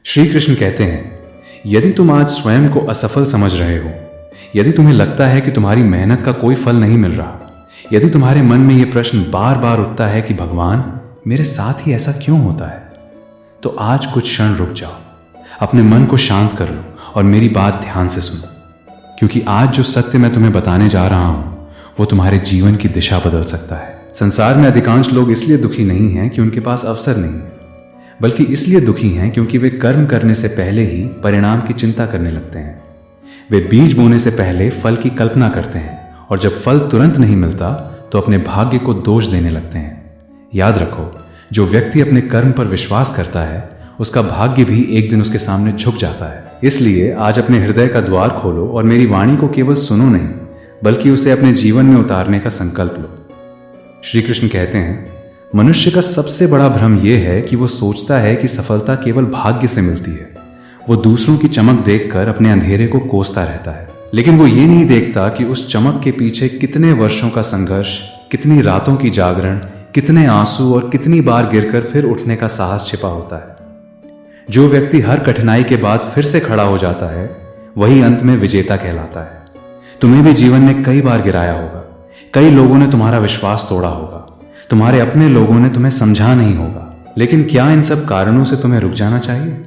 श्री कृष्ण कहते हैं, यदि तुम आज स्वयं को असफल समझ रहे हो, यदि तुम्हें लगता है कि तुम्हारी मेहनत का कोई फल नहीं मिल रहा, यदि तुम्हारे मन में यह प्रश्न बार बार उठता है कि भगवान मेरे साथ ही ऐसा क्यों होता है, तो आज कुछ क्षण रुक जाओ, अपने मन को शांत कर लो और मेरी बात ध्यान से सुनो, क्योंकि आज जो सत्य मैं तुम्हें बताने जा रहा हूं वो तुम्हारे जीवन की दिशा बदल सकता है। संसार में अधिकांश लोग इसलिए दुखी नहीं हैं कि उनके पास अवसर नहीं है, बल्कि इसलिए दुखी हैं क्योंकि वे कर्म करने से पहले ही परिणाम की चिंता करने लगते हैं। वे बीज बोने से पहले फल की कल्पना करते हैं और जब फल तुरंत नहीं मिलता तो अपने भाग्य को दोष देने लगते हैं। याद रखो, जो व्यक्ति अपने कर्म पर विश्वास करता है उसका भाग्य भी एक दिन उसके सामने झुक जाता है। इसलिए आज अपने हृदय का द्वार खोलो और मेरी वाणी को केवल सुनो नहीं, बल्कि उसे अपने जीवन में उतारने का संकल्प लो। श्री कृष्ण कहते हैं, मनुष्य का सबसे बड़ा भ्रम यह है कि वो सोचता है कि सफलता केवल भाग्य से मिलती है। वो दूसरों की चमक देखकर अपने अंधेरे को कोसता रहता है, लेकिन वो ये नहीं देखता कि उस चमक के पीछे कितने वर्षों का संघर्ष, कितनी रातों की जागरण, कितने आंसू और कितनी बार गिरकर फिर उठने का साहस छिपा होता है। जो व्यक्ति हर कठिनाई के बाद फिर से खड़ा हो जाता है वही अंत में विजेता कहलाता है। तुम्हें भी जीवन में कई बार गिराया होगा, कई लोगों ने तुम्हारा विश्वास तोड़ा होगा, तुम्हारे अपने लोगों ने तुम्हें समझा नहीं होगा, लेकिन क्या इन सब कारणों से तुम्हें रुक जाना चाहिए?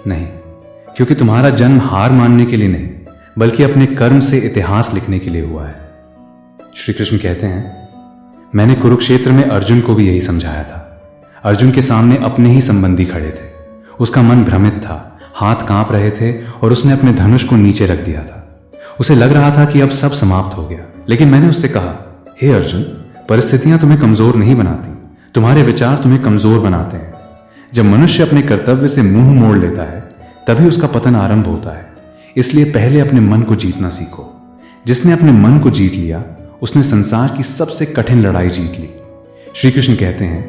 नहीं, क्योंकि तुम्हारा जन्म हार मानने के लिए नहीं, बल्कि अपने कर्म से इतिहास लिखने के लिए हुआ है। श्री कृष्ण कहते हैं, मैंने कुरुक्षेत्र में अर्जुन को भी यही समझाया था। अर्जुन के सामने अपने ही संबंधी खड़े थे, उसका मन भ्रमित था, हाथ कांप रहे थे और उसने अपने धनुष को नीचे रख दिया था। उसे लग रहा था कि अब सब समाप्त हो गया, लेकिन मैंने उससे कहा, हे अर्जुन, परिस्थितियां तुम्हें कमजोर नहीं बनाती, तुम्हारे विचार तुम्हें कमजोर बनाते हैं। जब मनुष्य अपने कर्तव्य से मुंह मोड़ लेता है तभी उसका पतन आरंभ होता है। इसलिए पहले अपने मन को जीतना सीखो। जिसने अपने मन को जीत लिया उसने संसार की सबसे कठिन लड़ाई जीत ली। श्री कृष्ण कहते हैं,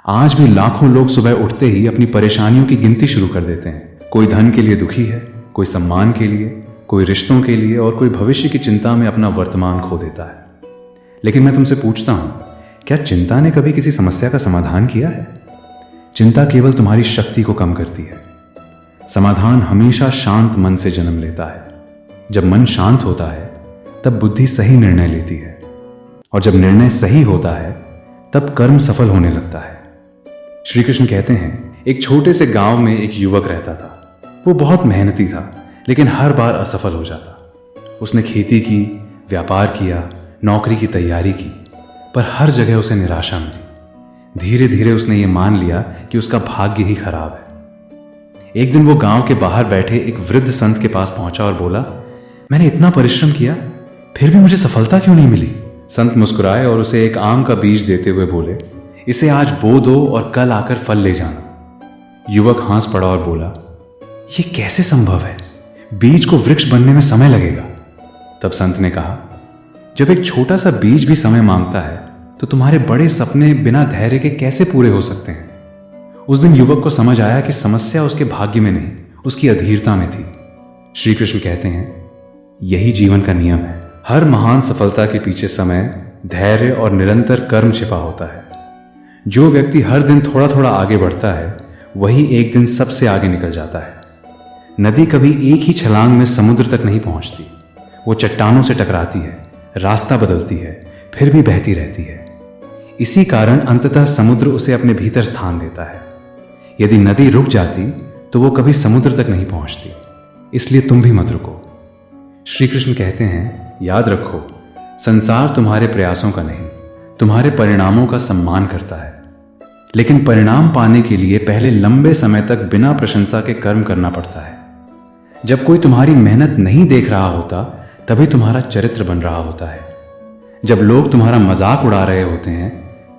आज भी लाखों लोग सुबह उठते ही अपनी परेशानियों की गिनती शुरू कर देते हैं। कोई धन के लिए दुखी है, कोई सम्मान के लिए, कोई रिश्तों के लिए और कोई भविष्य की चिंता में अपना वर्तमान खो देता है। लेकिन मैं तुमसे पूछता हूं, क्या चिंता ने कभी किसी समस्या का समाधान किया है? चिंता केवल तुम्हारी शक्ति को कम करती है। समाधान हमेशा शांत मन से जन्म लेता है। जब मन शांत होता है तब बुद्धि सही निर्णय लेती है, और जब निर्णय सही होता है तब कर्म सफल होने लगता है। श्री कृष्ण कहते हैं, एक छोटे से गांव में एक युवक रहता था। वो बहुत मेहनती था, लेकिन हर बार असफल हो जाता। उसने खेती की, व्यापार किया, नौकरी की तैयारी की, पर हर जगह उसे निराशा मिली। धीरे धीरे उसने ये मान लिया कि उसका भाग्य ही खराब है। एक दिन वो गांव के बाहर बैठे एक वृद्ध संत के पास पहुंचा और बोला, मैंने इतना परिश्रम किया, फिर भी मुझे सफलता क्यों नहीं मिली? संत मुस्कुराए और उसे एक आम का बीज देते हुए बोले, इसे आज बो दो और कल आकर फल ले जाना। युवक हंस पड़ा और बोला, यह कैसे संभव है? बीज को वृक्ष बनने में समय लगेगा। तब संत ने कहा, जब एक छोटा सा बीज भी समय मांगता है तो तुम्हारे बड़े सपने बिना धैर्य के कैसे पूरे हो सकते हैं? उस दिन युवक को समझ आया कि समस्या उसके भाग्य में नहीं, उसकी अधीरता में थी। श्री कृष्ण कहते हैं, यही जीवन का नियम है। हर महान सफलता के पीछे समय, धैर्य और निरंतर कर्म छिपा होता है। जो व्यक्ति हर दिन थोड़ा थोड़ा आगे बढ़ता है वही एक दिन सबसे आगे निकल जाता है। नदी कभी एक ही छलांग में समुद्र तक नहीं पहुंचती। वो चट्टानों से टकराती है, रास्ता बदलती है, फिर भी बहती रहती है। इसी कारण अंततः समुद्र उसे अपने भीतर स्थान देता है। यदि नदी रुक जाती तो वो कभी समुद्र तक नहीं पहुंचती। इसलिए तुम भी मत रुको। श्री कृष्ण कहते हैं, याद रखो, संसार तुम्हारे प्रयासों का नहीं, तुम्हारे परिणामों का सम्मान करता है। लेकिन परिणाम पाने के लिए पहले लंबे समय तक बिना प्रशंसा के कर्म करना पड़ता है। जब कोई तुम्हारी मेहनत नहीं देख रहा होता तभी तुम्हारा चरित्र बन रहा होता है। जब लोग तुम्हारा मजाक उड़ा रहे होते हैं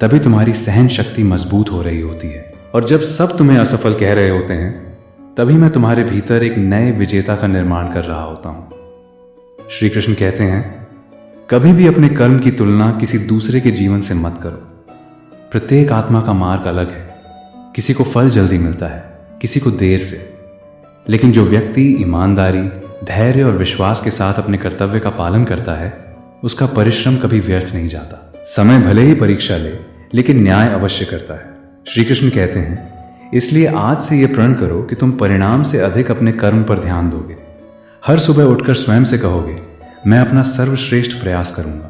तभी तुम्हारी सहन शक्ति मजबूत हो रही होती है। और जब सब तुम्हें असफल कह रहे होते हैं तभी मैं तुम्हारे भीतर एक नए विजेता का निर्माण कर रहा होता हूं। श्री कृष्ण कहते हैं, कभी भी अपने कर्म की तुलना किसी दूसरे के जीवन से मत करो। प्रत्येक आत्मा का मार्ग अलग है। किसी को फल जल्दी मिलता है, किसी को देर से। लेकिन जो व्यक्ति ईमानदारी, धैर्य और विश्वास के साथ अपने कर्तव्य का पालन करता है उसका परिश्रम कभी व्यर्थ नहीं जाता। समय भले ही परीक्षा ले, लेकिन न्याय अवश्य करता है। श्री कृष्ण कहते हैं, इसलिए आज से यह प्रण करो कि तुम परिणाम से अधिक अपने कर्म पर ध्यान दोगे। हर सुबह उठकर स्वयं से कहोगे, मैं अपना सर्वश्रेष्ठ प्रयास करूंगा।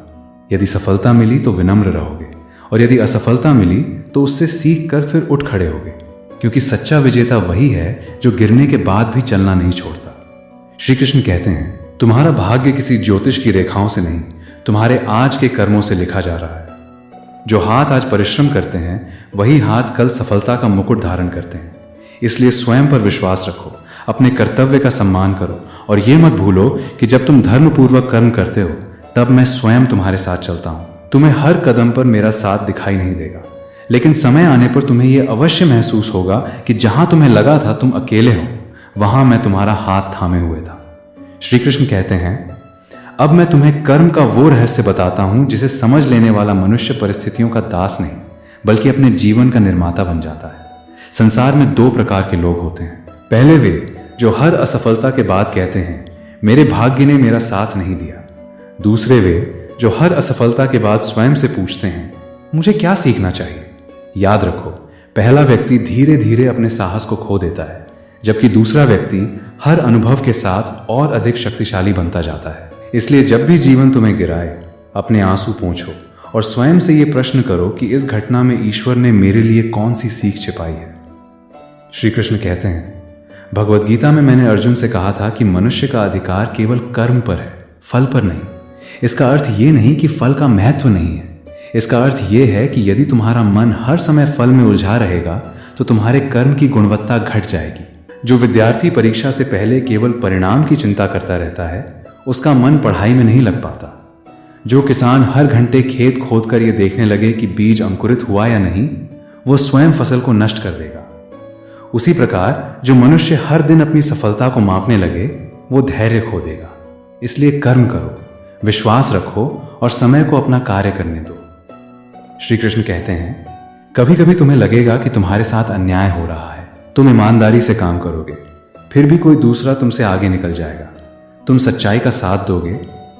यदि सफलता मिली तो विनम्र रहोगे, और यदि असफलता मिली तो उससे सीख कर फिर उठ खड़े होगे, क्योंकि सच्चा विजेता वही है जो गिरने के बाद भी चलना नहीं छोड़ता। श्री कृष्ण कहते हैं, तुम्हारा भाग्य किसी ज्योतिष की रेखाओं से नहीं, तुम्हारे आज के कर्मों से लिखा जा रहा है। जो हाथ आज परिश्रम करते हैं वही हाथ कल सफलता का मुकुट धारण करते हैं। इसलिए स्वयं पर विश्वास रखो, अपने कर्तव्य का सम्मान करो, और यह मत भूलो कि जब तुम धर्मपूर्वक कर्म करते हो तब मैं स्वयं तुम्हारे साथ चलता हूं। तुम्हें हर कदम पर मेरा साथ दिखाई नहीं देगा, लेकिन समय आने पर तुम्हें यह अवश्य महसूस होगा कि जहां तुम्हें लगा था तुम अकेले हो, वहां मैं तुम्हारा हाथ थामे हुए था। श्री कृष्ण कहते हैं, अब मैं तुम्हें कर्म का वो रहस्य बताता हूं जिसे समझ लेने वाला मनुष्य परिस्थितियों का दास नहीं बल्कि अपने जीवन का निर्माता बन जाता है। संसार में दो प्रकार के लोग होते हैं। पहले वे जो हर असफलता के बाद कहते हैं, मेरे भाग्य ने मेरा साथ नहीं दिया। दूसरे वे जो हर असफलता के बाद स्वयं से पूछते हैं, मुझे क्या सीखना चाहिए। याद रखो, पहला व्यक्ति धीरे धीरे अपने साहस को खो देता है, जबकि दूसरा व्यक्ति हर अनुभव के साथ और अधिक शक्तिशाली बनता जाता है। इसलिए जब भी जीवन तुम्हें गिराए, अपने आंसू पोंछो और स्वयं से यह प्रश्न करो कि इस घटना में ईश्वर ने मेरे लिए कौन सी सीख छिपाई है। श्री कृष्ण कहते हैं, भगवद गीता में मैंने अर्जुन से कहा था कि मनुष्य का अधिकार केवल कर्म पर है, फल पर नहीं। इसका अर्थ ये नहीं कि फल का महत्व नहीं है। इसका अर्थ यह है कि यदि तुम्हारा मन हर समय फल में उलझा रहेगा तो तुम्हारे कर्म की गुणवत्ता घट जाएगी। जो विद्यार्थी परीक्षा से पहले केवल परिणाम की चिंता करता रहता है, उसका मन पढ़ाई में नहीं लग पाता। जो किसान हर घंटे खेत खोदकर यह देखने लगे कि बीज अंकुरित हुआ या नहीं, वो स्वयं फसल को नष्ट कर देगा। उसी प्रकार जो मनुष्य हर दिन अपनी सफलता को मापने लगे, वो धैर्य खो देगा। इसलिए कर्म करो, विश्वास रखो और समय को अपना कार्य करने दो। श्री कृष्ण कहते हैं, कभी कभी तुम्हें लगेगा कि तुम्हारे साथ अन्याय हो रहा है। तुम ईमानदारी से काम करोगे, फिर भी कोई दूसरा तुमसे आगे निकल जाएगा। तुम सच्चाई का साथ दोगे,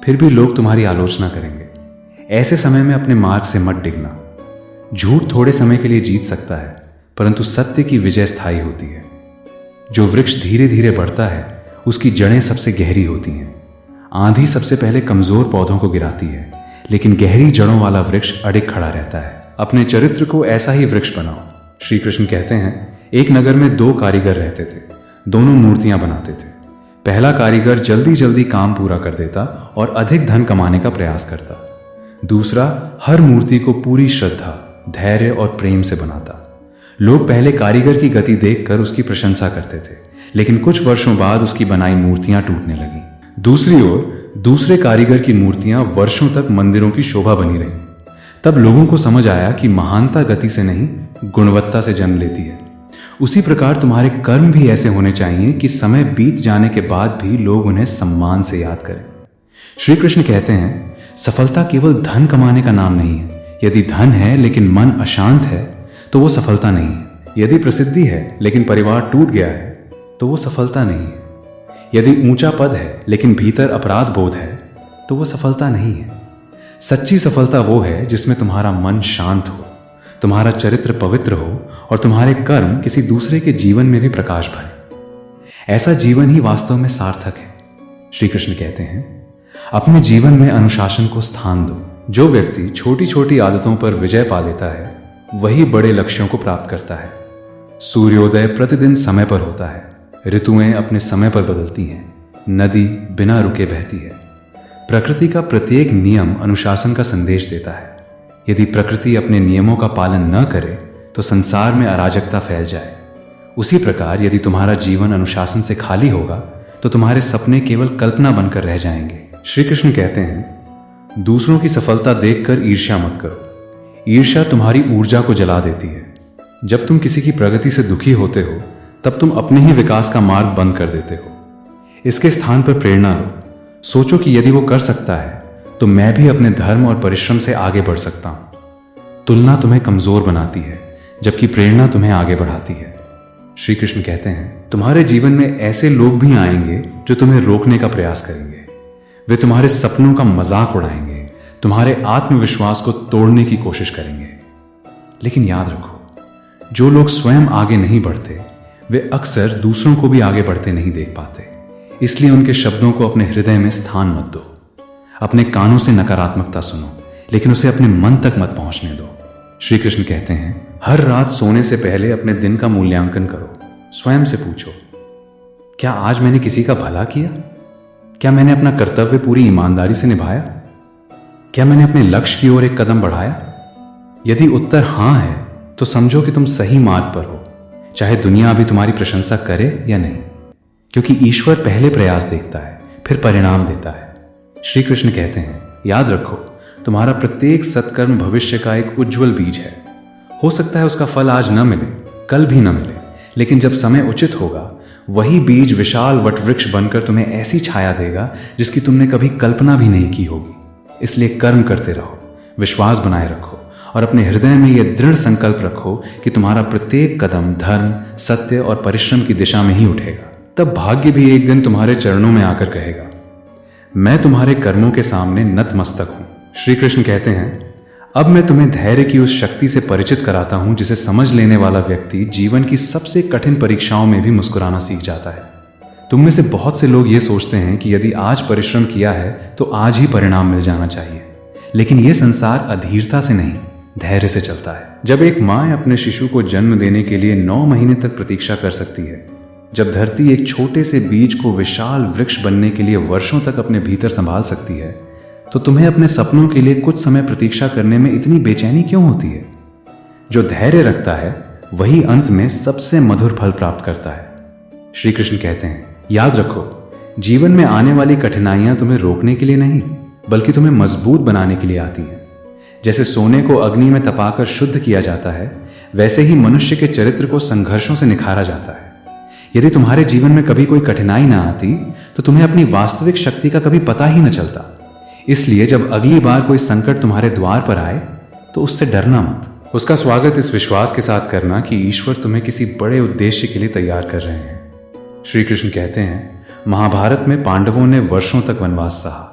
फिर भी लोग तुम्हारी आलोचना करेंगे। ऐसे समय में अपने मार्ग से मत डिगना। झूठ थोड़े समय के लिए जीत सकता है, परंतु सत्य की विजय स्थायी होती है। जो वृक्ष धीरे धीरे बढ़ता है, उसकी जड़ें सबसे गहरी होती हैं। आंधी सबसे पहले कमजोर पौधों को गिराती है, लेकिन गहरी जड़ों वाला वृक्ष अडिग खड़ा रहता है। अपने चरित्र को ऐसा ही वृक्ष बनाओ। श्री कृष्ण कहते हैं, एक नगर में दो कारीगर रहते थे। दोनों मूर्तियां बनाते थे। पहला कारीगर जल्दी जल्दी काम पूरा कर देता और अधिक धन कमाने का प्रयास करता। दूसरा हर मूर्ति को पूरी श्रद्धा, धैर्य और प्रेम से बनाता। लोग पहले कारीगर की गति देखकर उसकी प्रशंसा करते थे, लेकिन कुछ वर्षों बाद उसकी बनाई मूर्तियां टूटने लगीं। दूसरी ओर दूसरे कारीगर की मूर्तियां वर्षों तक मंदिरों की शोभा बनी रहीं। तब लोगों को समझ आया कि महानता गति से नहीं, गुणवत्ता से जन्म लेती है। उसी प्रकार तुम्हारे कर्म भी ऐसे होने चाहिए कि समय बीत जाने के बाद भी लोग उन्हें सम्मान से याद करें। श्री कृष्ण कहते हैं, सफलता केवल धन कमाने का नाम नहीं है। यदि धन है लेकिन मन अशांत है तो वो सफलता नहीं है। यदि प्रसिद्धि है लेकिन परिवार टूट गया है तो वो सफलता नहीं है। यदि ऊंचा पद है लेकिन भीतर अपराध बोध है तो वो सफलता नहीं है। सच्ची सफलता वो है जिसमें तुम्हारा मन शांत हो, तुम्हारा चरित्र पवित्र हो और तुम्हारे कर्म किसी दूसरे के जीवन में भी प्रकाश भरे। ऐसा जीवन ही वास्तव में सार्थक है। श्री कृष्ण कहते हैं, अपने जीवन में अनुशासन को स्थान दो। जो व्यक्ति छोटी छोटी आदतों पर विजय पा लेता है, वही बड़े लक्ष्यों को प्राप्त करता है। सूर्योदय प्रतिदिन समय पर होता है। ऋतुएं अपने समय पर बदलती हैं। नदी बिना रुके बहती है। प्रकृति का प्रत्येक नियम अनुशासन का संदेश देता है। यदि प्रकृति अपने नियमों का पालन न करे तो संसार में अराजकता फैल जाए। उसी प्रकार यदि तुम्हारा जीवन अनुशासन से खाली होगा तो तुम्हारे सपने केवल कल्पना बनकर रह जाएंगे। श्री कृष्ण कहते हैं, दूसरों की सफलता देखकर ईर्ष्या मत करो। ईर्ष्या तुम्हारी ऊर्जा को जला देती है। जब तुम किसी की प्रगति से दुखी होते हो तब तुम अपने ही विकास का मार्ग बंद कर देते हो। इसके स्थान पर प्रेरणा लो। सोचो कि यदि वो कर सकता है तो मैं भी अपने धर्म और परिश्रम से आगे बढ़ सकता हूं। तुलना तुम्हें कमजोर बनाती है, जबकि प्रेरणा तुम्हें आगे बढ़ाती है। श्री कृष्ण कहते हैं, तुम्हारे जीवन में ऐसे लोग भी आएंगे जो तुम्हें रोकने का प्रयास करेंगे। वे तुम्हारे सपनों का मजाक उड़ाएंगे, तुम्हारे आत्मविश्वास को तोड़ने की कोशिश करेंगे। लेकिन याद रखो, जो लोग स्वयं आगे नहीं बढ़ते वे अक्सर दूसरों को भी आगे बढ़ते नहीं देख पाते। इसलिए उनके शब्दों को अपने हृदय में स्थान मत दो। अपने कानों से नकारात्मकता सुनो, लेकिन उसे अपने मन तक मत पहुंचने दो। श्री कृष्ण कहते हैं, हर रात सोने से पहले अपने दिन का मूल्यांकन करो। स्वयं से पूछो, क्या आज मैंने किसी का भला किया? क्या मैंने अपना कर्तव्य पूरी ईमानदारी से निभाया? क्या मैंने अपने लक्ष्य की ओर एक कदम बढ़ाया? यदि उत्तर हां है तो समझो कि तुम सही मार्ग पर हो, चाहे दुनिया अभी तुम्हारी प्रशंसा करे या नहीं, क्योंकि ईश्वर पहले प्रयास देखता है फिर परिणाम देता है। श्री कृष्ण कहते हैं, याद रखो, तुम्हारा प्रत्येक सत्कर्म भविष्य का एक उज्जवल बीज है। हो सकता है उसका फल आज न मिले, कल भी न मिले, लेकिन जब समय उचित होगा वही बीज विशाल वटवृक्ष बनकर तुम्हें ऐसी छाया देगा जिसकी तुमने कभी कल्पना भी नहीं की होगी। इसलिए कर्म करते रहो, विश्वास बनाए रखो और अपने हृदय में यह दृढ़ संकल्प रखो कि तुम्हारा प्रत्येक कदम धर्म, सत्य और परिश्रम की दिशा में ही उठेगा। तब भाग्य भी एक दिन तुम्हारे चरणों में आकर कहेगा, मैं तुम्हारे कर्मों के सामने नतमस्तक हूं। श्री कृष्ण कहते हैं, अब मैं तुम्हें धैर्य की उस शक्ति से परिचित कराता हूं जिसे समझ लेने वाला व्यक्ति जीवन की सबसे कठिन परीक्षाओं में भी मुस्कुराना सीख जाता है। तुम में से बहुत से लोग ये सोचते हैं कि यदि आज परिश्रम किया है तो आज ही परिणाम मिल जाना चाहिए, लेकिन यह संसार अधीरता से नहीं, धैर्य से चलता है। जब एक माँ अपने शिशु को जन्म देने के लिए 9 महीने तक प्रतीक्षा कर सकती है, जब धरती एक छोटे से बीज को विशाल वृक्ष बनने के लिए वर्षों तक अपने भीतर संभाल सकती है, तो तुम्हें अपने सपनों के लिए कुछ समय प्रतीक्षा करने में इतनी बेचैनी क्यों होती है? जो धैर्य रखता है वही अंत में सबसे मधुर फल प्राप्त करता है। श्री कृष्ण कहते हैं, याद रखो, जीवन में आने वाली कठिनाइयां तुम्हें रोकने के लिए नहीं बल्कि तुम्हें मजबूत बनाने के लिए आती हैं। जैसे सोने को अग्नि में तपाकर शुद्ध किया जाता है, वैसे ही मनुष्य के चरित्र को संघर्षों से निखारा जाता है। यदि तुम्हारे जीवन में कभी कोई कठिनाई ना आती तो तुम्हें अपनी वास्तविक शक्ति का कभी पता ही न चलता। इसलिए जब अगली बार कोई संकट तुम्हारे द्वार पर आए तो उससे डरना मत। उसका स्वागत इस विश्वास के साथ करना कि ईश्वर तुम्हें किसी बड़े उद्देश्य के लिए तैयार कर रहे हैं। श्री कृष्ण कहते हैं, महाभारत में पांडवों ने वर्षों तक वनवास सहा।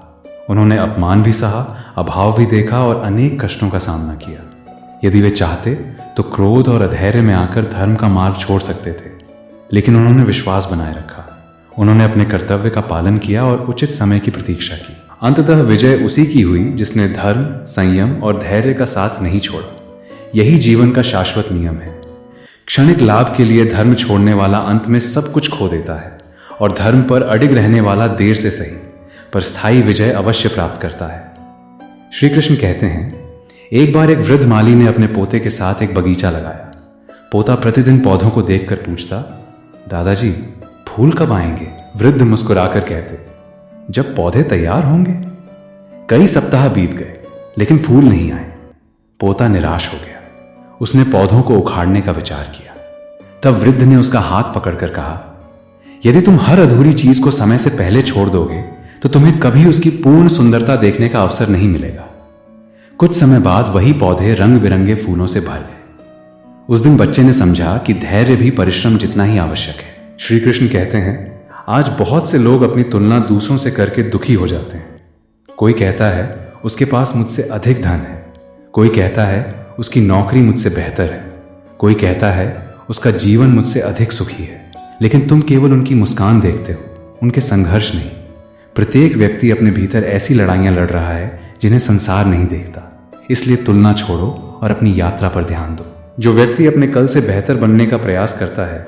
उन्होंने अपमान भी सहा, अभाव भी देखा और अनेक कष्टों का सामना किया। यदि वे चाहते तो क्रोध और अधैर्य में आकर धर्म का मार्ग छोड़ सकते थे, लेकिन उन्होंने विश्वास बनाए रखा। उन्होंने अपने कर्तव्य का पालन किया और उचित समय की प्रतीक्षा की। अंततः विजय उसी की हुई जिसने धर्म, संयम और धैर्य का साथ नहीं छोड़ा। यही जीवन का शाश्वत नियम है। क्षणिक लाभ के लिए धर्म छोड़ने वाला अंत में सब कुछ खो देता है और धर्म पर अडिग रहने वाला देर से सही पर स्थायी विजय अवश्य प्राप्त करता है। श्री कृष्ण कहते हैं, एक बार एक वृद्ध माली ने अपने पोते के साथ एक बगीचा लगाया। पोता प्रतिदिन पौधों को देखकर पूछता, दादाजी फूल कब आएंगे? वृद्ध मुस्कुराकर कहते, जब पौधे तैयार होंगे। कई सप्ताह बीत गए लेकिन फूल नहीं आए। पोता निराश हो गया। उसने पौधों को उखाड़ने का विचार किया। तब वृद्ध ने उसका हाथ पकड़कर कहा, यदि तुम हर अधूरी चीज को समय से पहले छोड़ दोगे तो तुम्हें कभी उसकी पूर्ण सुंदरता देखने का अवसर नहीं मिलेगा। कुछ समय बाद वही पौधे रंग बिरंगे फूलों से भर गए। उस दिन बच्चे ने समझा कि धैर्य भी परिश्रम जितना ही आवश्यक है। श्री कृष्ण कहते हैं, आज बहुत से लोग अपनी तुलना दूसरों से करके दुखी हो जाते हैं। कोई कहता है उसके पास मुझसे अधिक धन है, कोई कहता है उसकी नौकरी मुझसे बेहतर है, कोई कहता है उसका जीवन मुझसे अधिक सुखी है। लेकिन तुम केवल उनकी मुस्कान देखते हो, उनके संघर्ष नहीं। प्रत्येक व्यक्ति अपने भीतर ऐसी लड़ाइयां लड़ रहा है जिन्हें संसार नहीं देखता। इसलिए तुलना छोड़ो और अपनी यात्रा पर ध्यान दो। जो व्यक्ति अपने कल से बेहतर बनने का प्रयास करता है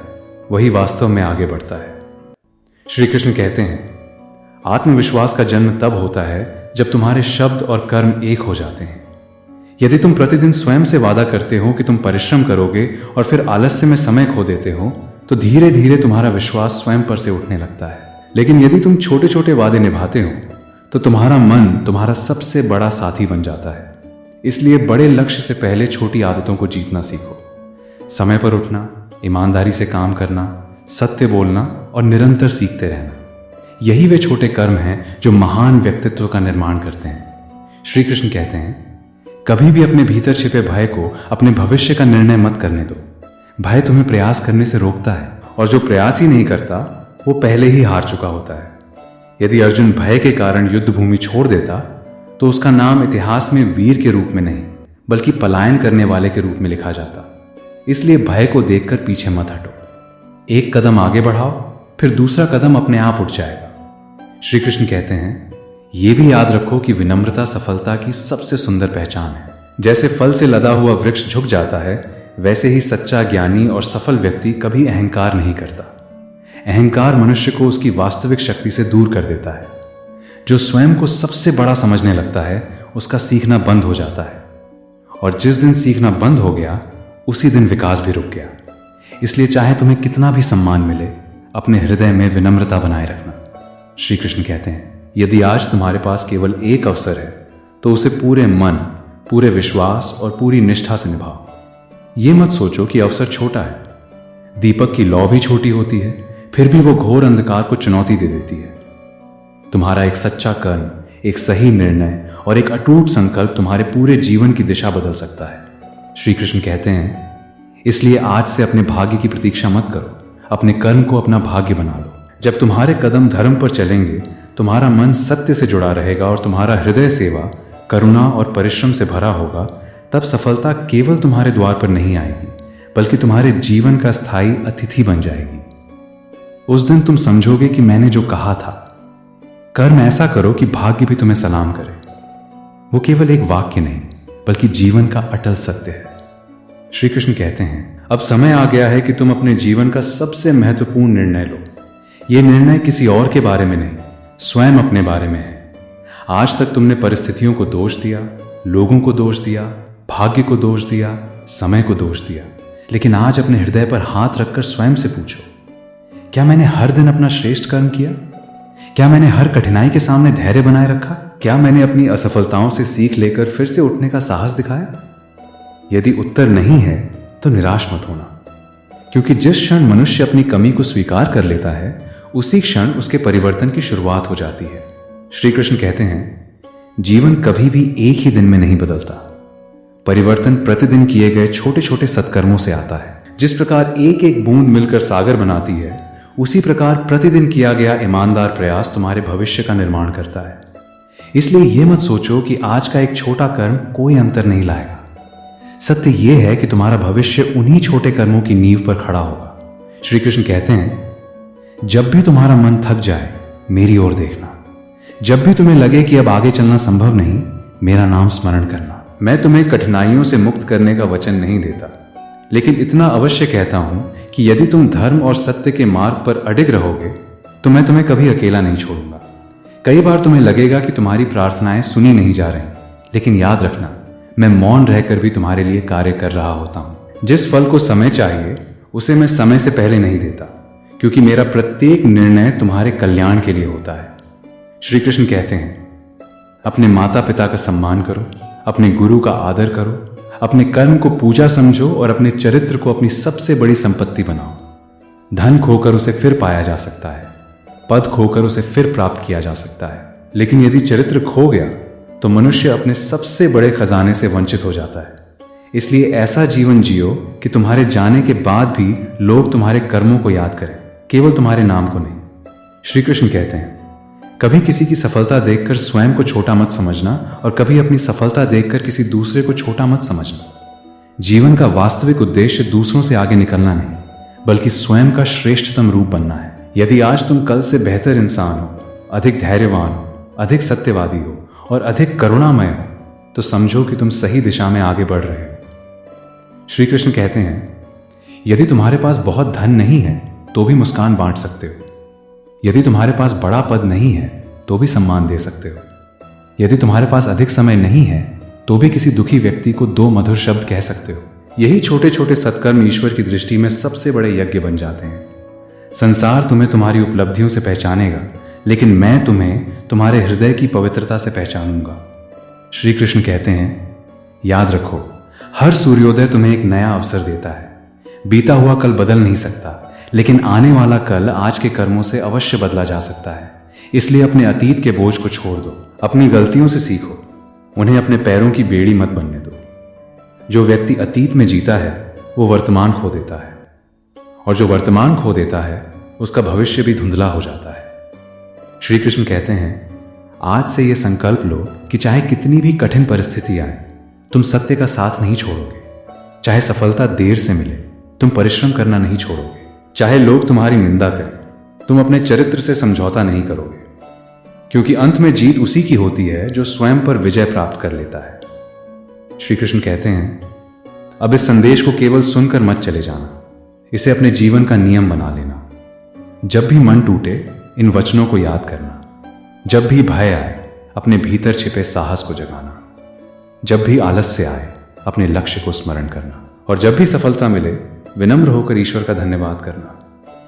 वही वास्तव में आगे बढ़ता है। श्री कृष्ण कहते हैं, आत्मविश्वास का जन्म तब होता है जब तुम्हारे शब्द और कर्म एक हो जाते हैं। यदि तुम प्रतिदिन स्वयं से वादा करते हो कि तुम परिश्रम करोगे और फिर आलस्य में समय खो देते हो तो धीरे धीरे तुम्हारा विश्वास स्वयं पर से उठने लगता है। लेकिन यदि तुम छोटे छोटे वादे निभाते हो तो तुम्हारा मन तुम्हारा सबसे बड़ा साथी बन जाता है। इसलिए बड़े लक्ष्य से पहले छोटी आदतों को जीतना सीखो। समय पर उठना, ईमानदारी से काम करना, सत्य बोलना और निरंतर सीखते रहना, यही वे छोटे कर्म हैं जो महान व्यक्तित्व का निर्माण करते हैं। श्री कृष्ण कहते हैं, कभी भी अपने भीतर छिपे भय को अपने भविष्य का निर्णय मत करने दो। भय तुम्हें प्रयास करने से रोकता है और जो प्रयास ही नहीं करता वो पहले ही हार चुका होता है। यदि अर्जुन भय के कारण युद्ध भूमि छोड़ देता तो उसका नाम इतिहास में वीर के रूप में नहीं बल्कि पलायन करने वाले के रूप में लिखा जाता। इसलिए भय को देखकर पीछे मत हटो। एक कदम आगे बढ़ाओ, फिर दूसरा कदम अपने आप उठ जाएगा। श्री कृष्ण कहते हैं, यह भी याद रखो कि विनम्रता सफलता की सबसे सुंदर पहचान है। जैसे फल से लदा हुआ वृक्ष झुक जाता है, वैसे ही सच्चा ज्ञानी और सफल व्यक्ति कभी अहंकार नहीं करता। अहंकार मनुष्य को उसकी वास्तविक शक्ति से दूर कर देता है। जो स्वयं को सबसे बड़ा समझने लगता है, उसका सीखना बंद हो जाता है, और जिस दिन सीखना बंद हो गया, उसी दिन विकास भी रुक गया। इसलिए चाहे तुम्हें कितना भी सम्मान मिले, अपने हृदय में विनम्रता बनाए रखना। श्री कृष्ण कहते हैं, यदि आज तुम्हारे पास केवल एक अवसर है, तो उसे पूरे मन, पूरे विश्वास और पूरी निष्ठा से निभाओ। ये मत सोचो कि अवसर छोटा है। दीपक की लौ भी छोटी होती है, फिर भी वो घोर अंधकार को चुनौती दे देती है। तुम्हारा एक सच्चा कर्म, एक सही निर्णय और एक अटूट संकल्प तुम्हारे पूरे जीवन की दिशा बदल सकता है। श्री कृष्ण कहते हैं, इसलिए आज से अपने भाग्य की प्रतीक्षा मत करो, अपने कर्म को अपना भाग्य बना लो। जब तुम्हारे कदम धर्म पर चलेंगे, तुम्हारा मन सत्य से जुड़ा रहेगा और तुम्हारा हृदय सेवा, करुणा और परिश्रम से भरा होगा, तब सफलता केवल तुम्हारे द्वार पर नहीं आएगी, बल्कि तुम्हारे जीवन का स्थायी अतिथि बन जाएगी। उस दिन तुम समझोगे कि मैंने जो कहा था, कर्म ऐसा करो कि भाग्य भी तुम्हें सलाम करे। वो केवल एक वाक्य नहीं, बल्कि जीवन का अटल सत्य है। श्री कृष्ण कहते हैं, अब समय आ गया है कि तुम अपने जीवन का सबसे महत्वपूर्ण निर्णय लो। यह निर्णय किसी और के बारे में नहीं, स्वयं अपने बारे में है। आज तक तुमने परिस्थितियों को दोष दिया, लोगों को दोष दिया, भाग्य को दोष दिया, समय को दोष दिया, लेकिन आज अपने हृदय पर हाथ रखकर स्वयं से पूछो, क्या मैंने हर दिन अपना श्रेष्ठ कर्म किया? क्या मैंने हर कठिनाई के सामने धैर्य बनाए रखा? क्या मैंने अपनी असफलताओं से सीख लेकर फिर से उठने का साहस दिखाया? यदि उत्तर नहीं है, तो निराश मत होना, क्योंकि जिस क्षण मनुष्य अपनी कमी को स्वीकार कर लेता है, उसी क्षण उसके परिवर्तन की शुरुआत हो जाती है। श्री कृष्ण कहते हैं, जीवन कभी भी एक ही दिन में नहीं बदलता। परिवर्तन प्रतिदिन किए गए छोटे छोटे सत्कर्मों से आता है। जिस प्रकार एक एक बूंद मिलकर सागर बनाती है, उसी प्रकार प्रतिदिन किया गया ईमानदार प्रयास तुम्हारे भविष्य का निर्माण करता है। इसलिए यह मत सोचो कि आज का एक छोटा कर्म कोई अंतर नहीं लाएगा। सत्य यह है कि तुम्हारा भविष्य उन्हीं छोटे कर्मों की नींव पर खड़ा होगा। श्री कृष्ण कहते हैं, जब भी तुम्हारा मन थक जाए, मेरी ओर देखना। जब भी तुम्हें लगे कि अब आगे चलना संभव नहीं, मेरा नाम स्मरण करना। मैं तुम्हें कठिनाइयों से मुक्त करने का वचन नहीं देता, लेकिन इतना अवश्य कहता हूं कि यदि तुम धर्म और सत्य के मार्ग पर अडिग रहोगे, तो मैं तुम्हें कभी अकेला नहीं छोड़ूंगा। कई बार तुम्हें लगेगा कि तुम्हारी प्रार्थनाएं सुनी नहीं जा रही, लेकिन याद रखना, मैं मौन रहकर भी तुम्हारे लिए कार्य कर रहा होता हूं। जिस फल को समय चाहिए, उसे मैं समय से पहले नहीं देता, क्योंकि मेरा प्रत्येक निर्णय तुम्हारे कल्याण के लिए होता है। श्री कृष्ण कहते हैं, अपने माता पिता का सम्मान करो, अपने गुरु का आदर करो, अपने कर्म को पूजा समझो और अपने चरित्र को अपनी सबसे बड़ी संपत्ति बनाओ। धन खोकर उसे फिर पाया जा सकता है, पद खोकर उसे फिर प्राप्त किया जा सकता है, लेकिन यदि चरित्र खो गया, तो मनुष्य अपने सबसे बड़े खजाने से वंचित हो जाता है। इसलिए ऐसा जीवन जियो कि तुम्हारे जाने के बाद भी लोग तुम्हारे कर्मों को याद करें, केवल तुम्हारे नाम को नहीं। श्री कृष्ण कहते हैं, कभी किसी की सफलता देखकर स्वयं को छोटा मत समझना और कभी अपनी सफलता देखकर किसी दूसरे को छोटा मत समझना। जीवन का वास्तविक उद्देश्य दूसरों से आगे निकलना नहीं, बल्कि स्वयं का श्रेष्ठतम रूप बनना है। यदि आज तुम कल से बेहतर इंसान हो, अधिक धैर्यवान हो, अधिक सत्यवादी हो और अधिक करुणामय हो, तो समझो कि तुम सही दिशा में आगे बढ़ रहे हो। श्री कृष्ण कहते हैं, यदि तुम्हारे पास बहुत धन नहीं है, तो भी मुस्कान बांट सकते हो। यदि तुम्हारे पास बड़ा पद नहीं है, तो भी सम्मान दे सकते हो। यदि तुम्हारे पास अधिक समय नहीं है, तो भी किसी दुखी व्यक्ति को 2 मधुर शब्द कह सकते हो। यही छोटे छोटे सत्कर्म ईश्वर की दृष्टि में सबसे बड़े यज्ञ बन जाते हैं। संसार तुम्हें तुम्हारी उपलब्धियों से पहचानेगा, लेकिन मैं तुम्हें तुम्हारे हृदय की पवित्रता से पहचानूंगा। श्री कृष्ण कहते हैं, याद रखो, हर सूर्योदय तुम्हें एक नया अवसर देता है। बीता हुआ कल बदल नहीं सकता, लेकिन आने वाला कल आज के कर्मों से अवश्य बदला जा सकता है। इसलिए अपने अतीत के बोझ को छोड़ दो, अपनी गलतियों से सीखो, उन्हें अपने पैरों की बेड़ी मत बनने दो। जो व्यक्ति अतीत में जीता है, वो वर्तमान खो देता है, और जो वर्तमान खो देता है, उसका भविष्य भी धुंधला हो जाता है। श्री कृष्ण कहते हैं, आज से यह संकल्प लो कि चाहे कितनी भी कठिन परिस्थिति आए, तुम सत्य का साथ नहीं छोड़ोगे। चाहे सफलता देर से मिले, तुम परिश्रम करना नहीं छोड़ोगे। चाहे लोग तुम्हारी निंदा करें, तुम अपने चरित्र से समझौता नहीं करोगे, क्योंकि अंत में जीत उसी की होती है जो स्वयं पर विजय प्राप्त कर लेता है। श्री कृष्ण कहते हैं, अब इस संदेश को केवल सुनकर मत चले जाना, इसे अपने जीवन का नियम बना लेना। जब भी मन टूटे, इन वचनों को याद करना। जब भी भय आए, अपने भीतर छिपे साहस को जगाना। जब भी आलस्य आए, अपने लक्ष्य को स्मरण करना। और जब भी सफलता मिले, विनम्र होकर ईश्वर का धन्यवाद करना।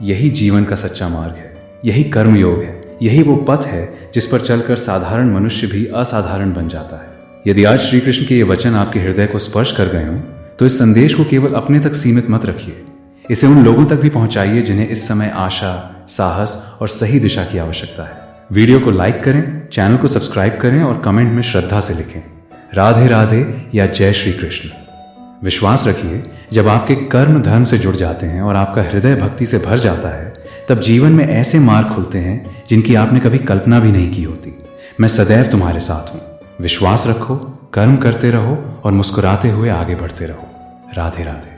यही जीवन का सच्चा मार्ग है, यही कर्म योग है, यही वो पथ है जिस पर चलकर साधारण मनुष्य भी असाधारण बन जाता है। यदि आज श्री कृष्ण के ये वचन आपके हृदय को स्पर्श कर गए हों, तो इस संदेश को केवल अपने तक सीमित मत रखिए। इसे उन लोगों तक भी पहुंचाइए जिन्हें इस समय आशा, साहस और सही दिशा की आवश्यकता है। वीडियो को लाइक करें, चैनल को सब्सक्राइब करें और कमेंट में श्रद्धा से लिखें, राधे राधे या जय श्री कृष्ण। विश्वास रखिए, जब आपके कर्म धर्म से जुड़ जाते हैं और आपका हृदय भक्ति से भर जाता है, तब जीवन में ऐसे मार्ग खुलते हैं जिनकी आपने कभी कल्पना भी नहीं की होती। मैं सदैव तुम्हारे साथ हूं। विश्वास रखो, कर्म करते रहो और मुस्कुराते हुए आगे बढ़ते रहो। राधे राधे।